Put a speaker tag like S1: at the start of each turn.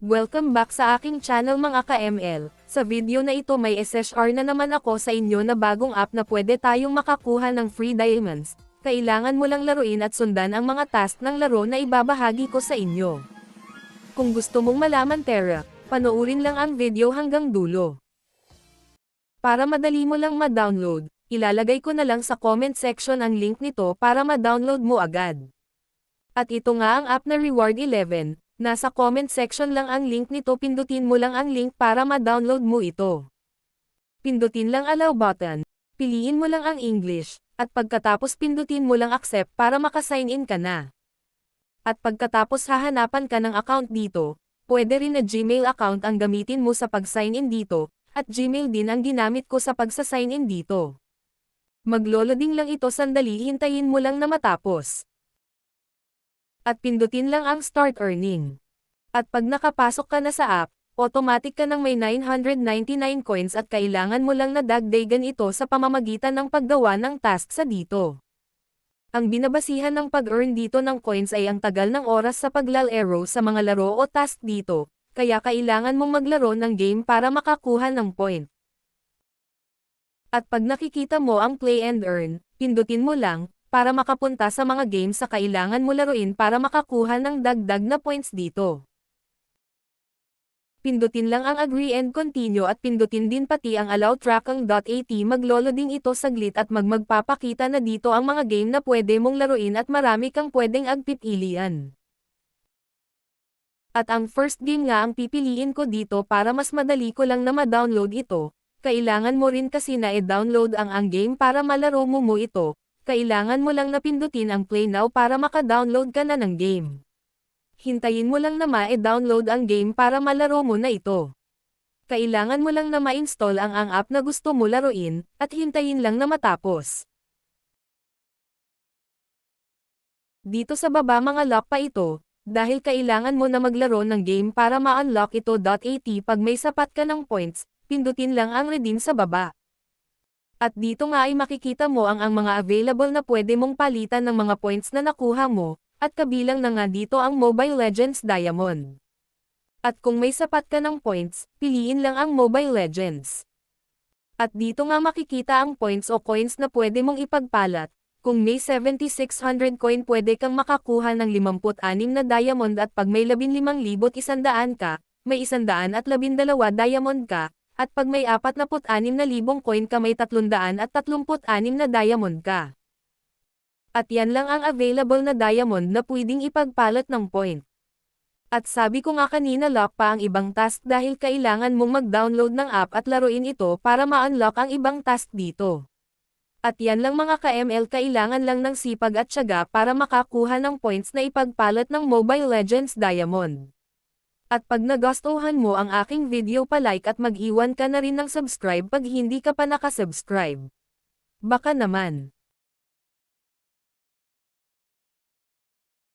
S1: Welcome back sa aking channel mga ka-ML. Sa video na ito may SSR na naman ako sa inyo na bagong app na pwede tayong makakuha ng free diamonds. Kailangan mo lang laruin at sundan ang mga task ng laro na ibabahagi ko sa inyo. Kung gusto mong malaman Terra, panoorin lang ang video hanggang dulo. Para madali mo lang ma-download, ilalagay ko na lang sa comment section ang link nito para ma-download mo agad. At ito nga ang app na Reward 11. Nasa comment section lang ang link nito, pindutin mo lang ang link para ma-download mo ito. Pindutin lang allow button, piliin mo lang ang English, at pagkatapos pindutin mo lang accept para maka-sign in ka na. At pagkatapos hahanapan ka ng account dito, pwede rin na Gmail account ang gamitin mo sa pag-sign in dito, at Gmail din ang ginamit ko sa pagsa-sign in dito. Maglo-loading lang ito, sandali, hintayin mo lang na matapos. At pindutin lang ang Start Earning. At pag nakapasok ka na sa app, automatic ka nang may 999 coins at kailangan mo lang na dagdagan ito sa pamamagitan ng paggawa ng task sa dito. Ang binabasihan ng pag-earn dito ng coins ay ang tagal ng oras sa paglalaro sa mga laro o task dito, kaya kailangan mong maglaro ng game para makakuha ng point. At pag nakikita mo ang Play and Earn, pindutin mo lang, para makapunta sa mga games sa kailangan mo laruin para makakuha ng dagdag na points dito. Pindutin lang ang Agree and Continue at pindutin din pati ang Allow Tracking.at. Maglo-loading ito saglit at magpapakita na dito ang mga game na pwede mong laruin at marami kang pwedeng agpipilian. At ang first game nga ang pipiliin ko dito para mas madali ko lang na ma-download ito. Kailangan mo rin kasi na i-download ang game para malaro mo ito. Kailangan mo lang na pindutin ang Play Now para maka-download ka na ng game. Hintayin mo lang na ma-download ang game para malaro mo na ito. Kailangan mo lang na ma-install ang app na gusto mo laruin, at hintayin lang na matapos. Dito sa baba mga lock pa ito, dahil kailangan mo na maglaro ng game para ma-unlock ito.at. Pag may sapat ka ng points, pindutin lang ang redeem sa baba. At dito nga ay makikita mo ang mga available na pwede mong palitan ng mga points na nakuha mo, at kabilang na nga dito ang Mobile Legends Diamond. At kung may sapat ka ng points, piliin lang ang Mobile Legends. At dito nga makikita ang points o coins na pwede mong ipagpalat. Kung may 7,600 coin pwede kang makakuha ng 56 na diamond, at pag may 15,100 ka, may 112 diamond ka. At pag may 46,000 coin ka may 336 na diamond ka. At yan lang ang available na diamond na pwedeng ipagpalat ng point. At sabi ko nga kanina lock pa ang ibang task dahil kailangan mong mag-download ng app at laruin ito para ma-unlock ang ibang task dito. At yan lang mga ka-ML, kailangan lang ng sipag at tiyaga para makakuha ng points na ipagpalat ng Mobile Legends Diamond. At pag nagustuhan mo ang aking video, pa-like at mag-iwan ka na rin ng subscribe pag hindi ka pa nakasubscribe. Baka naman.